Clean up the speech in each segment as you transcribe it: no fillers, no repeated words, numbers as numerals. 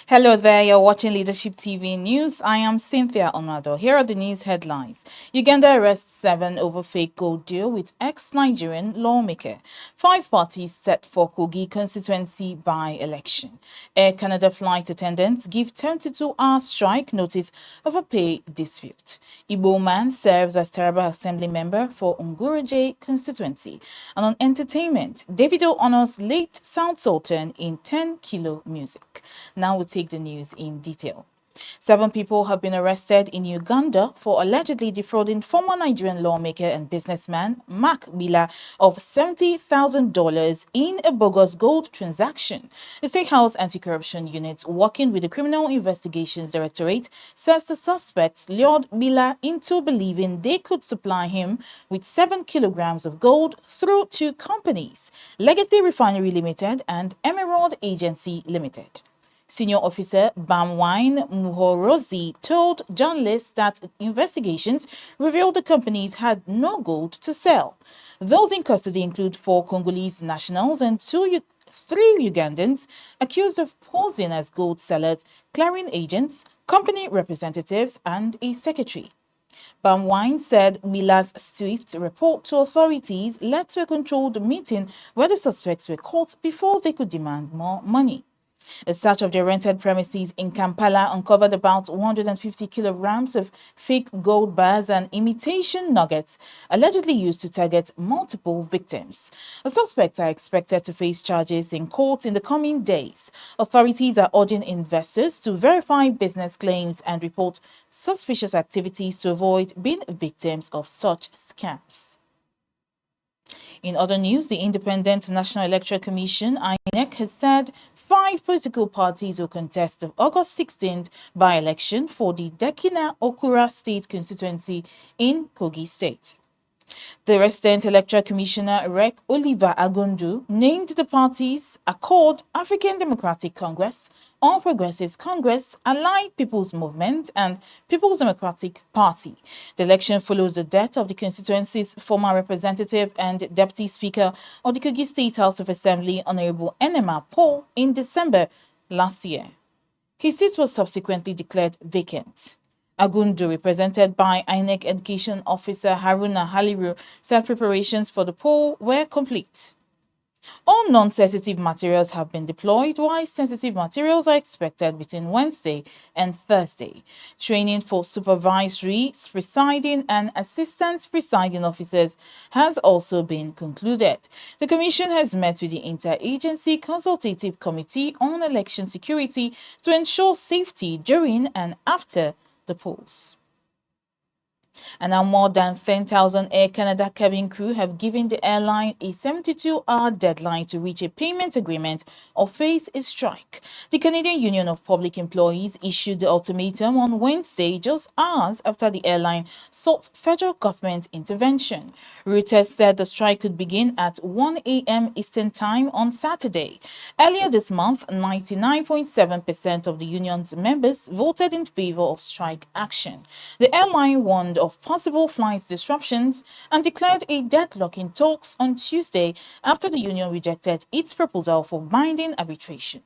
Hello there, you're watching Leadership TV News. I am Cynthia Onado. Here are the news headlines. Uganda arrests 7 over fake gold deal with ex-Nigerian lawmaker. 5 parties set for Kogi constituency by-election. Air Canada flight attendants give 72-hour strike notice of a pay dispute. Igbo man serves as Taraba Assembly member for Unguruje constituency. And on entertainment, Davido honors late Sound Sultan in 10 Kilo music. Now we'll take the news in detail. 7 people have been arrested in Uganda for allegedly defrauding former Nigerian lawmaker and businessman Mark Miller of $70,000 in a bogus gold transaction. The State House Anti-Corruption Unit, working with the Criminal Investigations Directorate, says the suspects lured Miller into believing they could supply him with 7 kilograms of gold through 2 companies, Legacy Refinery Limited and Emerald Agency Limited. Senior officer Bamwine Muhorozi told journalists that investigations revealed the companies had no gold to sell. Those in custody include 4 Congolese nationals and 3 Ugandans accused of posing as gold sellers, clearing agents, company representatives, and a secretary. Bamwine said Miller's swift report to authorities led to a controlled meeting where the suspects were caught before they could demand more money. A search of the rented premises in Kampala uncovered about 150 kilograms of fake gold bars and imitation nuggets, allegedly used to target multiple victims. The suspects are expected to face charges in court in the coming days. Authorities are urging investors to verify business claims and report suspicious activities to avoid being victims of such scams. In other news, the Independent National Electoral Commission, INEC, has said 5 political parties will contest the August 16th by-election for the Dekina Okura State constituency in Kogi State. The resident electoral commissioner, Rec Oliver Agundu, named the parties Accord, African Democratic Congress, All Progressives Congress, Allied People's Movement, and People's Democratic Party. The election follows the death of the constituency's former representative and deputy speaker of the Kogi State House of Assembly, Honorable Enema Paul, in December last year. His seat was subsequently declared vacant. Agundu, represented by INEC Education Officer Haruna Haliru, said preparations for the poll were complete. All non-sensitive materials have been deployed, while sensitive materials are expected between Wednesday and Thursday. Training for supervisory, presiding, and assistant presiding officers has also been concluded. The Commission has met with the Interagency Consultative Committee on Election Security to ensure safety during and after the polls. And now more than 10,000 Air Canada cabin crew have given the airline a 72-hour deadline to reach a payment agreement or face a strike. The Canadian Union of Public Employees issued the ultimatum on Wednesday, just hours after the airline sought federal government intervention. Reuters said the strike could begin at 1 a.m. Eastern Time on Saturday. Earlier this month, 99.7% of the union's members voted in favor of strike action. The airline warned of possible flight disruptions and declared a deadlock in talks on Tuesday after the union rejected its proposal for binding arbitration.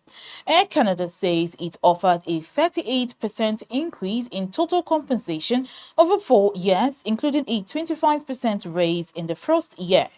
Air Canada says it offered a 38% increase in total compensation over 4 years, including a 25% raise in the first year.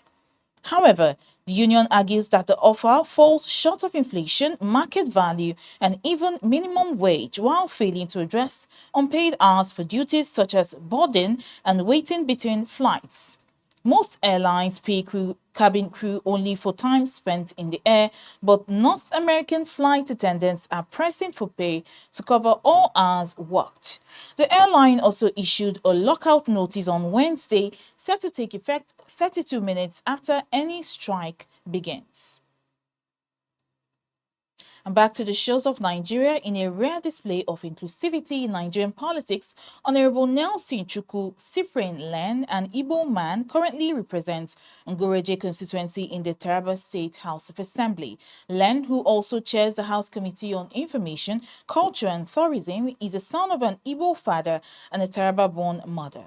However, the union argues that the offer falls short of inflation, market value, and even minimum wage, while failing to address unpaid hours for duties such as boarding and waiting between flights. Most airlines pay cabin crew only for time spent in the air, but North American flight attendants are pressing for pay to cover all hours worked. The airline also issued a lockout notice on Wednesday, set to take effect 32 minutes after any strike begins. And back to the shores of Nigeria. In a rare display of inclusivity in Nigerian politics, Honorable Nelson Chukwu Cyprian Len, an Igbo man, currently represents Ngoreje constituency in the Taraba State House of Assembly. Len, who also chairs the House Committee on Information, Culture and Tourism, is the son of an Igbo father and a Taraba-born mother.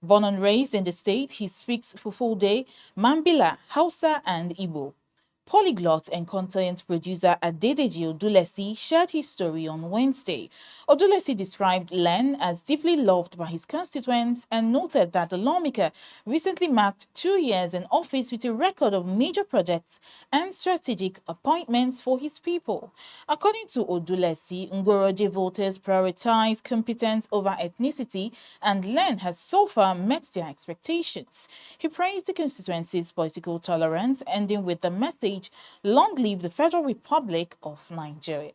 Born and raised in the state, he speaks Fulfulde, Mambila, Hausa, and Igbo. Polyglot and content producer Adedeji Odulesi shared his story on Wednesday. Odulesi described Len as deeply loved by his constituents and noted that the lawmaker recently marked 2 years in office with a record of major projects and strategic appointments for his people. According to Odulesi, Ngoroje voters prioritize competence over ethnicity, and Len has so far met their expectations. He praised the constituency's political tolerance, ending with the message, "Long live the Federal Republic of Nigeria."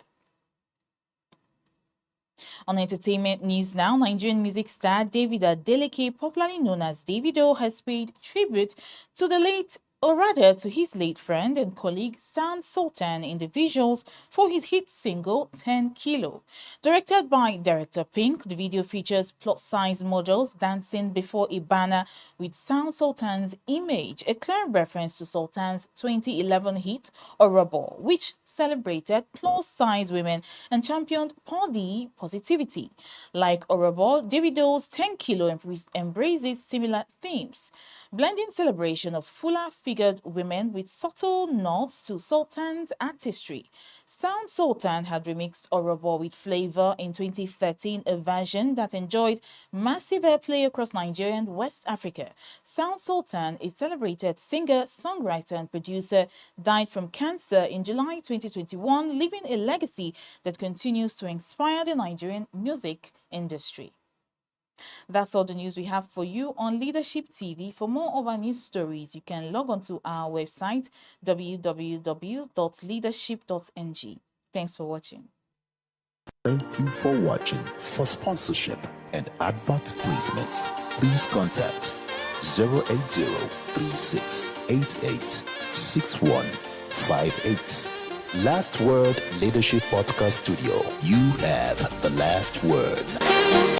On entertainment news now, Nigerian music star Davido Adeleke, popularly known as Davido, has paid tribute to the late, or rather to his late friend and colleague Sultan in the visuals for his hit single 10 Kilo. Directed by director Pink, the video features plus-size models dancing before a banner with Sultan's image, a clear reference to Sultan's 2011 hit Orobo, which celebrated plus-size women and championed body positivity. Like Orobo, Davido's 10 Kilo embraces similar themes, blending celebration of fuller-figured women with subtle nods to Sultan's artistry. Sultan had remixed Orobo with Flavor in 2013, a version that enjoyed massive airplay across Nigeria and West Africa. Sultan, a celebrated singer, songwriter, and producer, died from cancer in July 2021, leaving a legacy that continues to inspire the Nigerian music industry. That's all the news we have for you on Leadership TV. For more of our news stories, you can log on to our website, www.leadership.ng. Thanks for watching. Thank you for watching. For sponsorship and advert placements, please contact 080-3688-6158. Last Word Leadership Podcast Studio. You have the last word.